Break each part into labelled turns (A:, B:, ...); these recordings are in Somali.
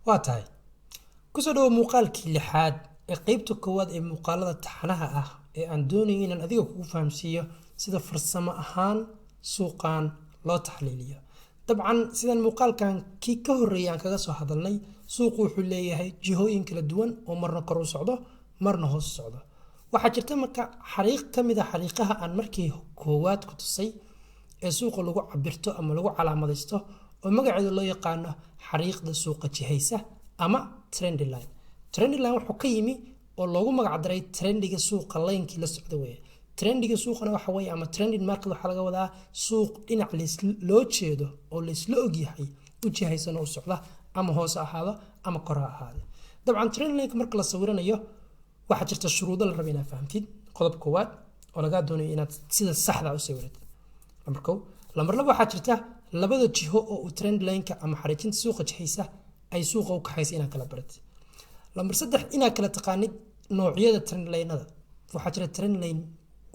A: waa tahay kusoo dhawo muuqaalkii lixaad ee qaybta koowaad ee muuqaalada taxanaha ah ee aan doonayo inaan adiga kugu fahamsiiyo sida farsamo ahaan suuqan loo taxliiliyo. dabcan sidan muuqaalkan kii ka horeeyay aan kaga soo hadalnay, suuqu wuxuu leeyahay jihooyin kala duwan oo marna kor u socdo marna hoos u socdo. waxaa jirta marka xariiq ka mid ah xariiqaha aan markii koowaad ku tusay ee suuqa lagu cabirto ama lagu calaamadaysto oo magaceedu loo yaqaano xariiqda suuqa jihaysa ama trendy line. trendy line wuxuu ka yimi oo loogu magac daray trendiga suuqa laynkii la socda weeye. trendiga suuqana waxa weeye ama trending market waxaa laga wadaa suuq dhinac loo jeedo oo laysla ogyahay u jihaysan oo u socda ama hoos ahaado ama kor ha ahaado. dabcan trend line marka la sawiranayo waxaa jirta shuruudo la rabo inaad fahamtid. qodob koowaad oo laga doonayo inaad sida saxda u sawiratid. lambar kow. lambar laba waxaa jirta labada jiho oo uu trend line-ka ama xariijinta suuqa jihaysa ay suuqa u kaxaysa inaad kala baratid. lambar saddex inaad kala taqaanid noocyada trend line-ada. waxaa jira trend line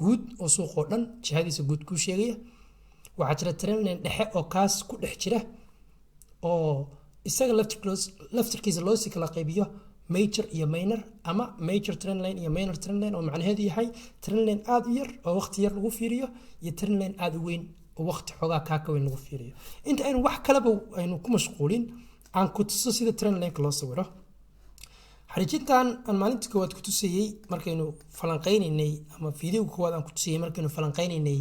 A: guud oo suuq oo dhan jihadiisa guud kuu sheegaya. waxaa jira trend line dhexe oo kaas ku dhex jira oo isaga laftirkiisa loo si kala qaybiyo major iyo minor ama major trend line iyo minor trend line oo macnaheedu yahay trend line aad u yar oo waqti yar lagu fiiriyo iyo trend line aad u weyn oo waqti xoogaa kaa ka weyn lagu fiiriyo. inta aynu wax kaleba aynu ku mashquulin aan ku tuso sida trend line-ka loo sawiro. xariijintan aan maalintii koowaad ku tusayey markaynu falanqeynaynay ama fiidiyowga koowaad aan ku tusayey markaynu falanqeynaynay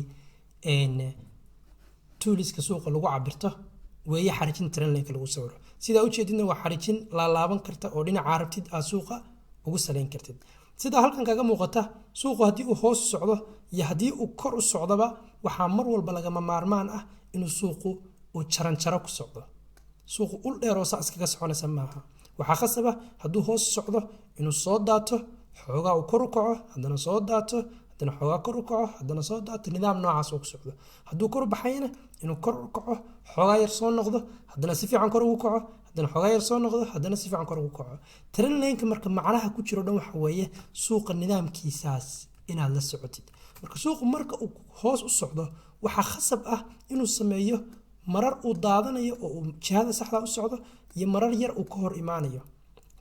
A: tooliska suuqa lagu cabirto weeye xariijin trend line-ka lagu sawiro. sidaa ujeedidna waa xariijin laalaaban karta oo dhinaca rabtid aad suuqa ugu saleyn kartid. sidaa halkan kaga muuqata suuqu haddii uu hoos u socdo iyo haddii uu kor u socdoba waxaa mar walba lagama maarmaan ah inuu suuqu uu jaranjaro ku socdo. suuqu ul dheeroo saa iskaga soconaysa maaha. waxaa khasaba hadduu hoos u socdo inuu soo daato xoogaa uu kor u kaco haddana soo daato haddana xoogaa kor u kaco haddana soo daato nidaam noocaas uu ku socdo. hadduu kor u baxayna inuu kor u kaco xoogaa yar soo noqdo haddana si fiican kor ugu kaco haddana xoogaa yar soo noqdo haddana si fiican kor ugu kaco. trend line-ka marka macnaha ku jiro dhan waxa weeye suuqa nidaamkiisaas inaad la socotid. marka suuqu marka uu hoos u socdo waxaa khasab ah inuu sameeyo marar uu daadanayo oo uu jihada saxda u socdo iyo marar yar uu ka hor imaanayo.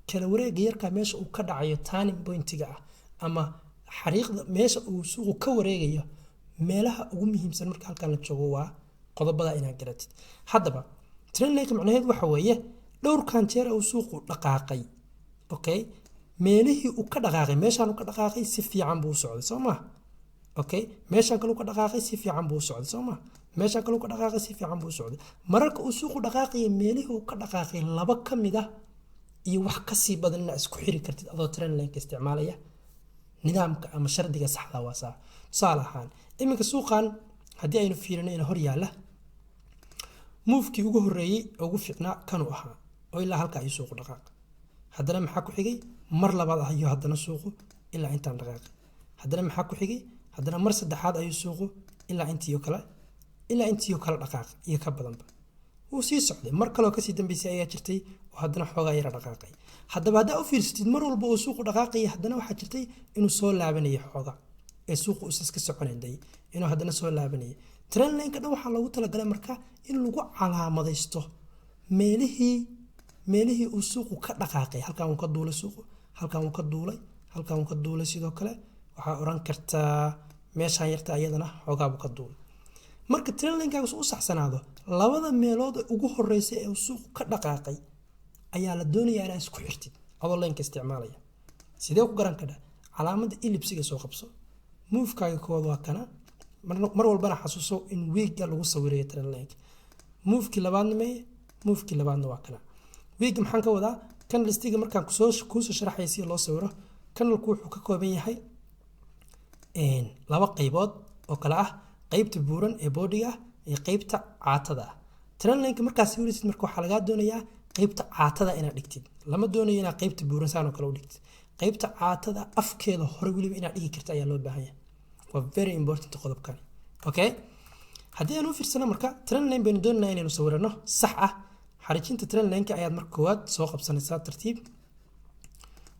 A: kala wareega yarka meesha uu ka dhacayo turning point-ga ah ama xariiqda meesha uu suuqu ka wareegayo meelaha ugu muhiimsan marka halkan la joogo waa qodobada inaad garatid. haddaba trend line-ka macnaheedu waxa weeye dhowrkan jeer uu suuqu dhaqaaqay, okay, meelihii uu ka dhaqaaqay meeshaan uu ka dhaqaaqay si fiican buu u socday soo ma okay, meeshaan kale uu ka dhaqaaqay si fiican buu u socday soo ma meeshaan kale uu ka dhaqaaqay si fiican buu u socday. mararka uu suuqu dhaqaaqay meelihii uu ka dhaqaaqay laba ka mid ah iyo wax ka sii badan inaad isku xiri kartid adoo trend line-ka isticmaalaya nidaamka ama shardiga saxda waa saa. tusaale ahaan iminka suuqan haddii aynu fiirino ina hor yaalla muufkii ugu horeeyey ugu fiicnaa kanuu ahaa oo ilaa halka ayuu suuqu dhaqaaqay. haddana maxaa ku xigay mar labaad ayuu haddana suuqu ilaa intaan dhaqaaqay. haddana maxaa ku xigay haddana mar saddexaad ayuu suuqu ilaa intiiyo kale dhaqaaqay iyo ka badanba wuu sii socday. mar kaloo kasii dambeysay ayaa jirtay oo haddana xoogaa yara dhaqaaqay. haddaba haddaa u fiirsatid mar walba oo suuqu dhaqaaqaya haddana waxaa jirtay inuu soo laabanayay xoogaa ee suuqu isas ka soconayay inuu haddana soo laabanayay. trend line-ka dhan waxaa loogu talagalay marka in lagu calaamadaysto meelihii uu suuqu ka dhaqaaqay. halkan uu ka duulay suuqu halkan uu ka duulay halkan uu ka duulay sidoo kale waxaa oran kartaa meeshaan yarta iyadana xoogaa buu ka duulay. marka trend line-kaaga u saxsanaado labada meelood ugu horeysay ee uu suuqu ka dhaqaaqay ayaa la doonayaa inaad isku xirtid adoo line-ka isticmaalaya. sidee ku garan kadha calaamada ellipsiga soo qabso. muufkaaga koowaad waa kana mar walbana xasuuso in wiigga lagu sawirayo trend line-ka. muufkii labaadna meye muufkii labaadna waa kana. wiigga maxaan ka wadaa kan listiga markaan kuusoo sharaxaya si loo sawiro. kanalku wuxuu ka kooban yahay laba qaybood oo kale ah qaybta buuran ee boodhiga ah iyo qaybta caatada ah. trend line-ka markaad sawiraysid marka waxaa lagaa doonayaa qaybta caatada inaad dhigtid. lama doonayo inaad qaybta buuran saan oo kale u dhigtid. qaybta caatada afkeeda hore weliba inaad dhigi karta ayaa loo baahan yahay. waa very important qodobkani. okay, haddii aan u fiirsano marka trend line baynu doonaynaa inaynu sawirano sax ah. xariijinta trend line-ka ayaad marka koowaad soo qabsanaysaa tartiib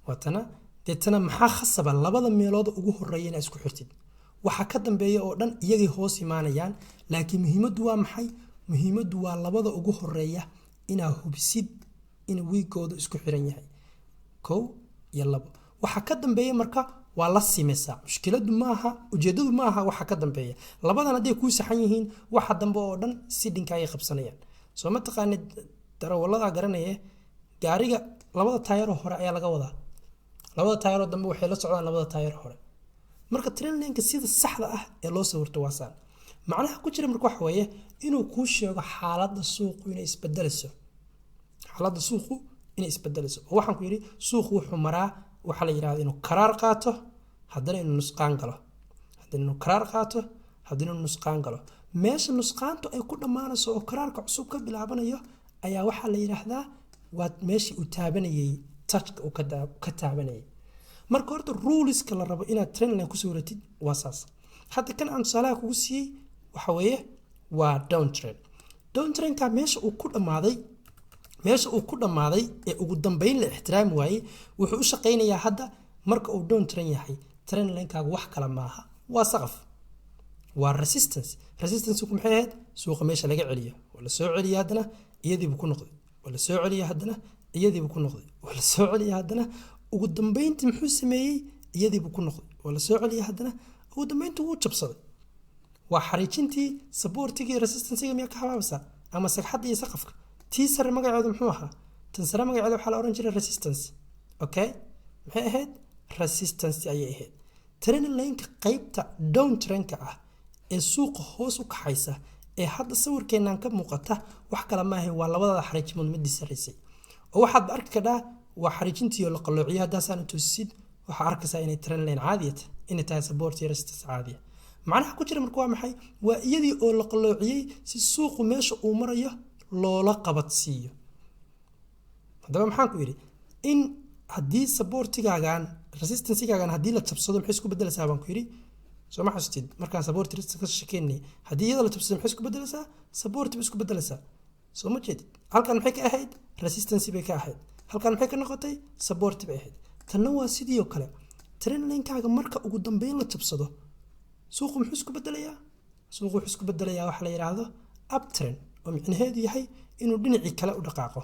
A: waatana deetana maxaa khasaba labada meelood ugu horeeya inaad isku xirtid. waxa ka dambeeya oo dhan iyagay hoos imaanayaan laakiin muhiimaddu waa maxay? muhiimaddu waa labada ugu horeeya inaad hubisid in wiigooda isku xiran yahay 1 iyo 2 waxa ka dambeeya marka waa la simeysaa mushkiladu maaha ujeedadu maaha waxa ka dambeeya labadan haday ku saxan yihiin waxa dambe oo dhan sidinka ay qabsanayaan soo ma taqaanid darawalada garanaya gaariga labada taayir hore ayaa laga wadaa labada taayir dambe waxay la socdaan labada taayir hore marka train lane-ka sida saxda ah ee loo sawirto waa saan macnaha ku jira marka wax weeye inuu ku sheego xaaladda suuqu inay isbedelayso xaaladda suuqu inay isbedelayso waxaan ku yiri suuqu wuxuu maraa waxa la yiraahdo inuu qaraar qaato haddana inuu nusqaan galo haddana inuu qaraar qaato haddana inuu nusqaan galo meesha nusqaantu ay ku dhamaanayso oo qaraarka cusub ka bilaabanayo ayaa waxa la yiraahdaa waa meeshii uu taabanayay touchka uu ka taabanayay marka horta ruleska la rabo inaad train line ku sawirtid waa saas hadda kan aan salaha kugu siiyay waxa weeye waa down train ka meesha uu ku dhamaaday ee ugu dambeyn la ixtiraam waayay wuxuu u shaqeynayaa hadda marka uu down train yahay train line kaaga wax kala maaha waa saqaf waa resistance ku maxay ahayd suuqa meesha laga celiyo wala soo celiyo hadana iyadii buu ku noqday wala soo celiyo hadana iyadii buu ku noqday wala soo celiyo hadana ugu dambeyntii muxuu sameeyay iyadii buu ku noqday wala soo celiyo hadana ugu dambeyntii wuu jabsaday waa xariijintii supportigii resistancega miyaa ka habaabaysa ama sagxadda iyo saqafka tii sare magaceedu muxuu ahaa tan sare magaceedu waxaa la oran jiray resistance okay maxay ahayd resistance ayay ahayd train line-ka qaybta down train-ka ah ee suuqa hoos u kaxaysa ee hadda sawirkeenan ka muuqata wax kala ma ahayn waa labada xariijimood mid sareysay oo waxaad arki karaa waa xariijintii oo la qaloociyo haddaasaan toosid waxa arkaysaa inay train line caadiyad inay tahay support iyo resistance caadiya macnaha ku jira marka waa maxay waa iyadii oo la qaloociyay si suuqu meesha uu marayo loola qabadsiiyo hadaba maxaan ku yiri in haddii supportigaagan resistancegaagan haddii la jabsado maxay isku bedelaysaa baan ku yiri soo ma xasustid markaan support resistance ka sheekeynay haddii iyada la jabsado maxay isku bedelaysaa support bay isku bedelaysaa soo ma jeedid halkan maxay ka ahayd resistance bay ka ahayd halkan maxay ka noqotay support bay ahayd tanna waa sidii oo kale train line-kaaga marka ugu dambeyn la jabsado suuqu muxuu isku bedelayaa suuqu wuxuu isku bedelayaa waxa la yiraahdo uptrend oo micnaheedu yahay inuu dhinacii kale u dhaqaaqo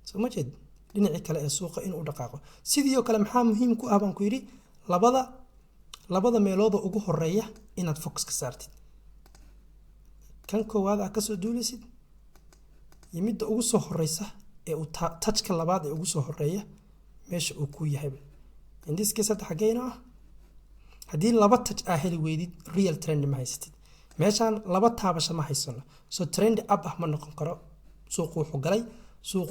A: soo ma jeed dhinacii kale ee suuqa inuu u dhaqaaqo sidii oo kale maxaa muhiim ku ah baan ku yiri labada meelood ugu horeeya inaad focus ka saartid kan koowaad ka soo duulaysid yimida ugu soo horeysa ee uu touchka labaad ee ugu soo horeeya meesha uu ku yahay in this case hadda xageena haddii laba touch ah heli weydid real trend ma haysatid meeshaan laba taabasho ma haysano so trend up ah ma noqon karo suuqu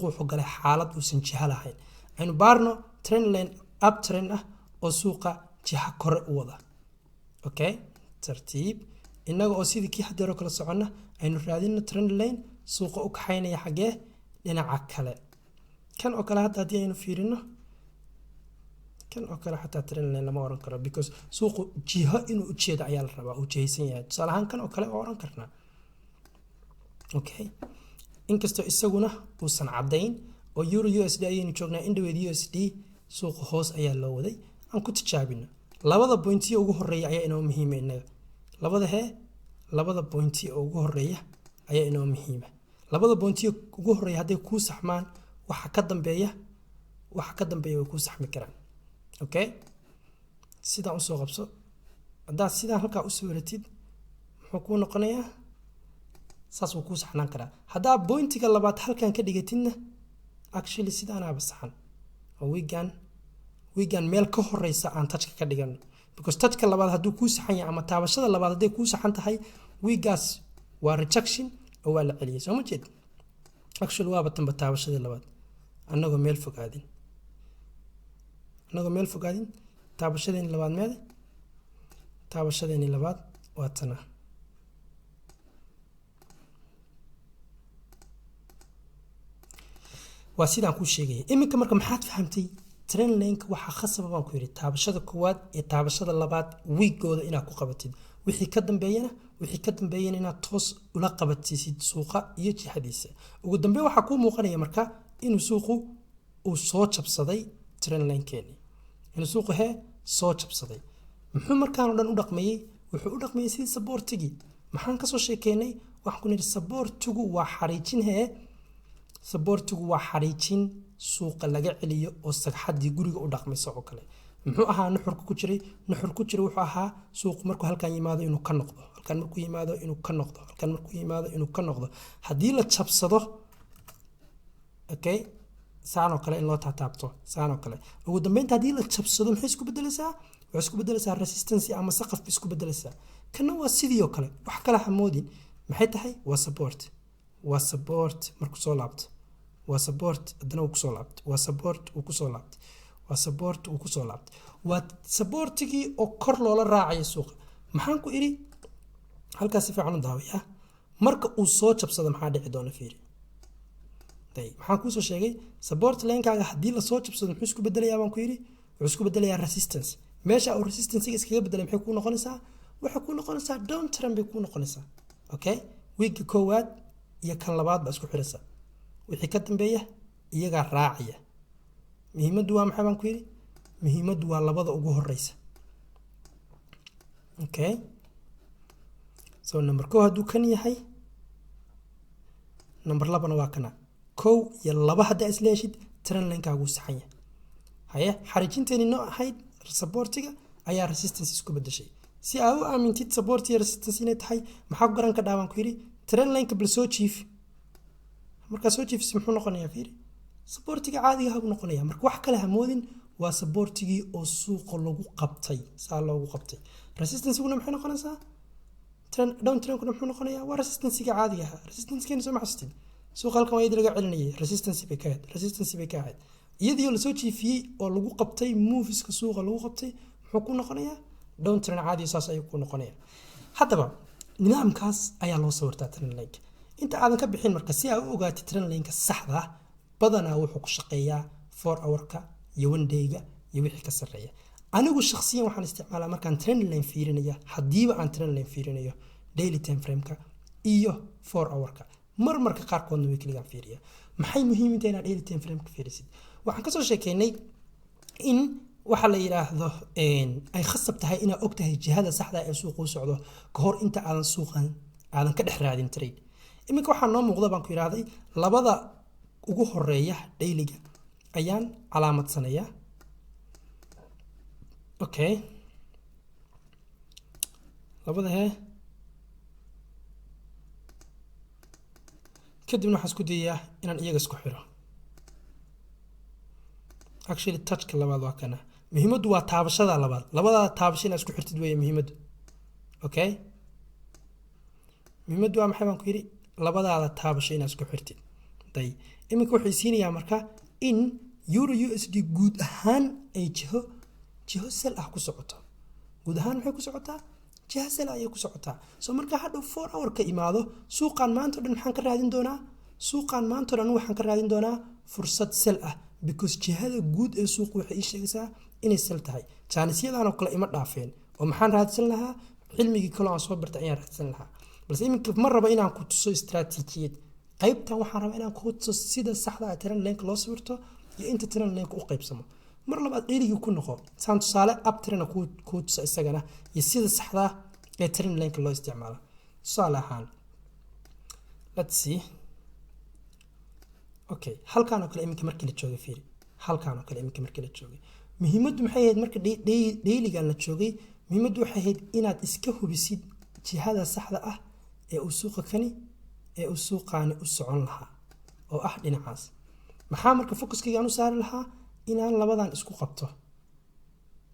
A: wuxuu galay xaalad uusan jiha lahayn aynu baarno trend line up trend ah oo suuqa jiha kore u wada okay tartiib inaga oo sidii kii hadeero kala socona aynu raadino trend line suuqa u kaxaynaya xagee dhinaca kale kan oo kale haddii aynu fiirino kan oo kale xataa trend line lama oran karo because suuqu jiha inuu u jeedo ayaa la rabaa uu jihaysan yahay tusaale ahaan kan oo kale oo oran karnaa okay inkastoo isaguna uusan cadayn oo euro USD ayaynu joognaa indhaweed USD suuqa hoos ayaa loo waday aan ku tijaabino labada pointiyo ugu horeeya ayaa inoo muhiima inaga labada pointiyo ugu horeeya ayaa inoo muhiima labada pointiyo ugu horeeya hadday kuu saxmaan waxa ka dambeeya way kuu saxmi karaan okay sidaan usoo qabso haddaad sidaan halkaa u sawiratid muxuu kuu noqonayaa saas wuu kuu saxnaan karaa haddaa pointiga labaad halkan ka dhigatidna actually sidaanaaba saxan oo wiigan meel ka horeysa aan touchka ka dhigano because touchka labaad hadduu kuu saxan yahay ama taabashada labaad hadday kuu saxan tahay wiigaas waa rejection oo waa la celiyay soo ma jeed actually waaba tanba taabashadii labaad annagoo meel fogaadin taabashadeeni labaad meede taabashadeeni labaad waa tana waa sidaan kuu sheegaya iminka marka maxaad fahamtay train line-ka waxaa khasaba baan ku yiri taabashada koowaad iyo taabashada labaad wiigooda inaad ku qabatid wixii ka dambeeyana inaad toos ula qabatisid suuqa iyo jihadiisa ugu dambeyn waxaa kuu muuqanaya marka inuu suuqu uu soo jabsaday train line-keeni inuu suuqu soo jabsaday muxuu markaan oo dhan u dhaqmayay wuxuu u dhaqmayay sidii supportigii maxaan kasoo sheekeynay waxaan ku nidhi supportigu waa xariijin supportigu waa xariijin suuqa laga celiyo oo sagxadii guriga u dhaqmayso oo kale. muxuu ahaa nuxurka ku jiray wuxuu ahaa suuqu markuu halkan yimaado inuu ka noqdo, halkan markuu yimaado inuu ka noqdo, halkan markuu yimaado inuu ka noqdo. haddii la jabsado okay saanoo kale in loo taataabto saanoo kale, ugu dambeynta haddii la jabsado maxay isku bedelaysaa? waxay isku bedelaysaa resistance ama saqaf bay isku bedelaysaa. kana waa sidii oo kale, wax kale hamoodin. maxay tahay? waa support markuu soo laabto, waa support haddana uu kusoo laabto, waa support uu kusoo laabto, waa support uu kusoo laabto. waa supportigii oo kor loola raacayo suuqa. maxaan ku idhi halkaas si fiican u daawaya, marka uu soo jabsado maxaa dhici doona fiiri. maxaan kuusoo sheegay support linekaaga haddii lasoo jabsado muxuu isku bedelayaa baan ku yidhi? wuxuu isku bedelayaa resistance. meesha uu resistancega iskaga bedelay maxay kuu noqonaysaa? waxay kuu noqonaysaa down trend bay kuu noqonaysaa. okay wiigga koowaad iyo kan labaad baa isku xiraysa, wixii ka dambeeya iyagaa raacaya. muhiimaddu waa maxay baan ku yidhi? muhiimaddu waa labada ugu horeysa. okay so number 1 hadduu kan yahay, number 2na waa kana. 1 iyo 2 haddaa isla heshid trend linekaagu saxan yahay. haye xariijinteeni noo ahayd supportiga ayaa resistance isku bedeshay. si aad u aamintid support iyo resistance inay tahay maxaa ku garan ka dhaabaan ku yidhi? trend lineka bal soo jiif. markaa soo jiifsi muxuu noqonayaa fiiri? supportiga caadiga ah buu noqonayaa. marka wax kale hamoodin, waa supportigii oo suuqa lagu qabtay, saa loogu qabtay. resistanceguna maxay noqonaysaa? down trendkuna muxuu noqonayaa? waa resistancega caadiga ah. resistancekeena soo maxasutid suuqa halkan waa iyadii laga celinayay, resistance bay ka ahayd. iyadii oo lasoo jiifiyey oo lagu qabtay moveska suuqa lagu qabtay, muxuu ku noqonayaa? down trend caadi saas ayuu ku noqonayaa. haddaba nidaamkaas ayaa loo sawirtaa trend lineka. inta aadan ka bixin marka si aad u ogaatid trend lineka saxda ah, badanaa wuxuu ku shaqeeyaa 4 hourka iyo 1 dayga iyo wixii ka sarreeya. anigu shakhsiyan waxaan isticmaalaa markaan trend line fiirinaya, haddiiba aan trend line fiirinayo, daily time frameka iyo 4 hourka. marmarka qaarkoodna way kaligaan fiiriya. maxay muhiim tahay inaad daily time frameka fiirisid? waxaan kasoo sheekeynay in waxa la yiraahdo ay khasab tahay inaad og tahay jihada saxda ah ee suuqa u socdo ka hor inta aadan suuqan aadan ka dhex raadin trade. iminka waxaa noo muuqda baan ku yiraahday labada ugu horeeya dayliga ayaan calaamadsanaya. okay labada kadibna waxaan isku dayayaa inaan iyaga isku xiro. actually touchka labaad waa kana. muhiimaddu waa taabashada labaad, labada taabasho inaad isku xirtid weeye muhiimaddu. okay muhiimaddu waa maxay baan ku yidhi? labadaada taabasho inaad isku xirtid. iminka waxay siinayaa marka in euro USD guud ahaan ay jiho sel ah ku socoto. guud ahaan maxay ku socotaa? jiho sel ayay ku socotaa. soo marka hadhow 4 hour ka imaado, suuqan maanta dhan maxaan ka raadin doonaa? suuqan maanta dhan waxaan ka raadin doonaa fursad sel ah, because jihada guud ee suuqu waxay ii sheegaysaa inay sel tahay. jaanisyadan oo kale ima dhaafeen oo maxaan raadsan lahaa? cilmigii kale aan soo bartay ayaan raadsan lahaa. balse iminka ma rabo inaan ku tuso istiraatiijiyad. qaybtan waxaan rabaa inaan ku tuso sida saxda ah trend lineka loo sawirto iyo inta trend lineka u qaybsamo. mar labaad dheerigii ku noqo saan tusaale up trend ku tuso isagana iyo sida saxda ah ee trend lineka loo isticmaalo. tusaale ahaan let's see. okay halkaan oo kale iminka markii la joogay fiiri, halkaan oo kale iminka markii la joogay muhiimaddu maxay ahayd? marka dayligan la joogay muhiimaddu waxay ahayd inaad iska hubisid jihada saxda ah ee uu suuqa kani ee uu suuqaani u socon lahaa oo ah dhinacaas. maxaa marka focuskaygaan u saari lahaa? inaan labadan isku qabto,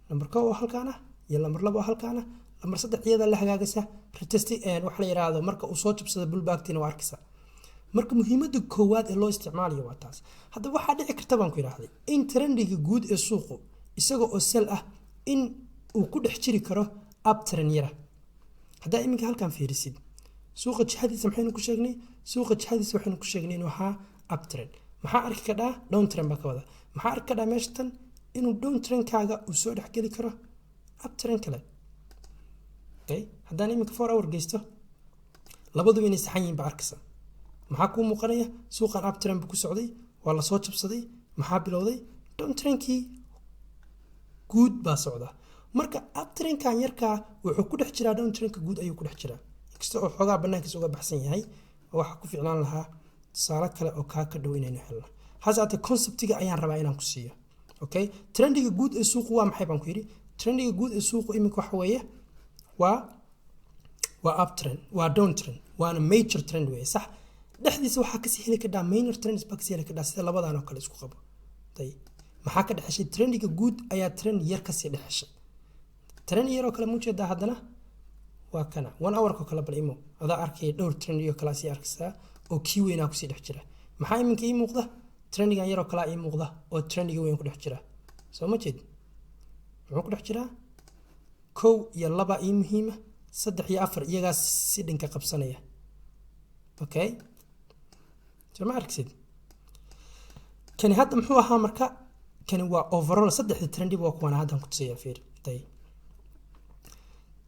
A: number 1 oo halkaan ah iyo number 2 oo halkaan ah. number 3 iyada la hagaagaysa retest waxa la yiraahdo marka uu soo jabsado pullback-tina waa arkaysa. marka muhiimadda koowaad ee loo isticmaalayo waa taas. hadda waxaa dhici karta baan ku yiraahday in trendiga guud ee suuqu isaga oo sel ah in uu ku dhex jiri karo uptrend yara. haddaa iminka halkaan fiirisid suuqa jihadiisa maxaynu ku sheegnay? suuqa jihadiisa waxaynu ku sheegnay inuu ahaa uptrend. maxaa arki kadhaa? down trend baa ka wada. maxaa arki kadhaa meeshatan? inuu down trendkaaga uu soo dhex geli karo uptrend kale. okay haddaan iminka 4 hour geysto, labaduba inay saxan yihiin baa arkaysa. maxaa kuu muuqanaya? suuqan uptrend buu ku socday, waa la soo jabsaday. maxaa bilowday? down trendkii guud baa socda. marka uptrendkan yarkaa wuxuu ku dhex jiraa down trendka guud ayuu ku dhex jiraa. inkasta oo xoogaa banaankiisa uga baxsan yahay, waxa ku fiicnaan lahaa tusaale kale oo kaa ka dhow inaynu helno hasaate conceptiga ayaan rabaa inaan ku siiyo okay trendiga guud ee suuqu waa maxay baan ku yiri trendiga guud ee suuqu iminka waxa weeye waa uptrend waa downtrend waana major trend weeye sax dhexdiisa waxaa kasii heli kadhaa minor trends baa kasii heli kadhaa sida labadan oo kale isku qabo maxaa ka dhexeshay trendiga guud ayaa trend yar kasii dhexeshay trend yar oo kale muujeedaa haddana waa kana 1 hour ka kala bal imo adaa arkay dhowr trend iyo kala sii arkaysaa oo kii weynaa kusii dhex jira maxaa iminka ii muuqda trendigan yaroo kala ii muuqda oo trendiga weyn ku dhex jira soo ma jeed muxuu ku dhex jiraa 1 iyo 2 ii muhiima 3 iyo 4 iyagaa si dhinka qabsanaya okay ma arkaysid kani hadda muxuu ahaa marka kani waa overall saddexda trendi waa kuwan hadda ku tusaya fiir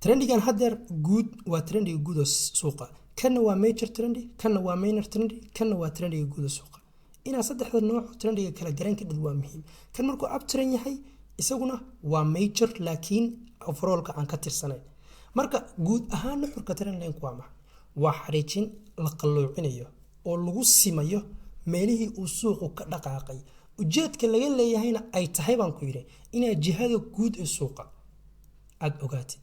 A: trendigan haddeer guud waa trendiga guud oo suuqa kana waa major trendi kana waa minor trendi kana waa trendiga guud oo suuqa inaa saddexda nooc trendiga kala garan ka dhig waa muhiim kan markuu uptrend yahay isaguna waa major laakiin overallka aan ka tirsanayn marka guud ahaan nuxurka trend line waa maxay waa xariijin la qalloocinayo oo lagu simayo meelihii uu suuqu ka dhaqaaqay ujeedka laga leeyahayna ay tahay baan ku yiri inaa jihada guud ee suuqa aad ogaatid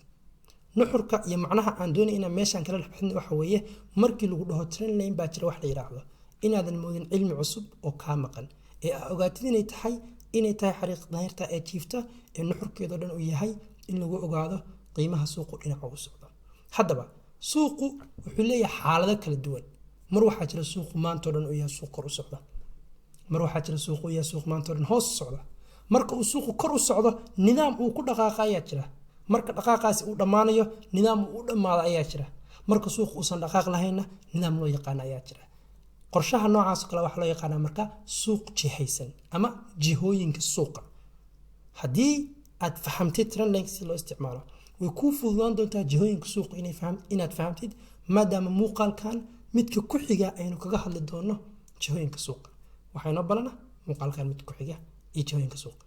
A: nuxurka iyo macnaha aan doonay inaan meeshan kala bixin waxa weeye markii lagu dhaho trend line baa jira wax la yiraahdo inaadan moodin cilmi cusub oo ka maqan ee ogaatid inay tahay xariiq daahirta ee jiifta ee nuxurkeedo dhan uu yahay in lagu ogaado qiimaha suuqu dhinaca u socdo haddaba suuqu wuxuu leeyahay xaalado kala duwan mar waxaa jira suuq maanta oo dhan uu yahay suuq kor u socda mar waxaa jira suuq uu yahay suuq maanta oo dhan hoos u socda marka uu suuqu kor u socdo nidaam uu ku dhaqaaqayaa jira marka dhaqaaqaasi uu dhamaanayo nidaam uu dhamaado ayaa jira marka suuq uusan dhaqaaq lahayna nidaam loo yaqaan ayaa jira qorshaha noocaas kale waxa loo yaqaan marka suuq jihaysan ama jihooyinka suuqa haddii aad fahamtid trend line si loo isticmaalo way ku fududaan doontaa jihooyinka suuqa inaad fahamtid maadaama muuqaalkan midka ku xiga aynu kaga hadli doono jihooyinka suuqa waxayna balana muuqaalkan mid ku xiga iyo jihooyinka suuqa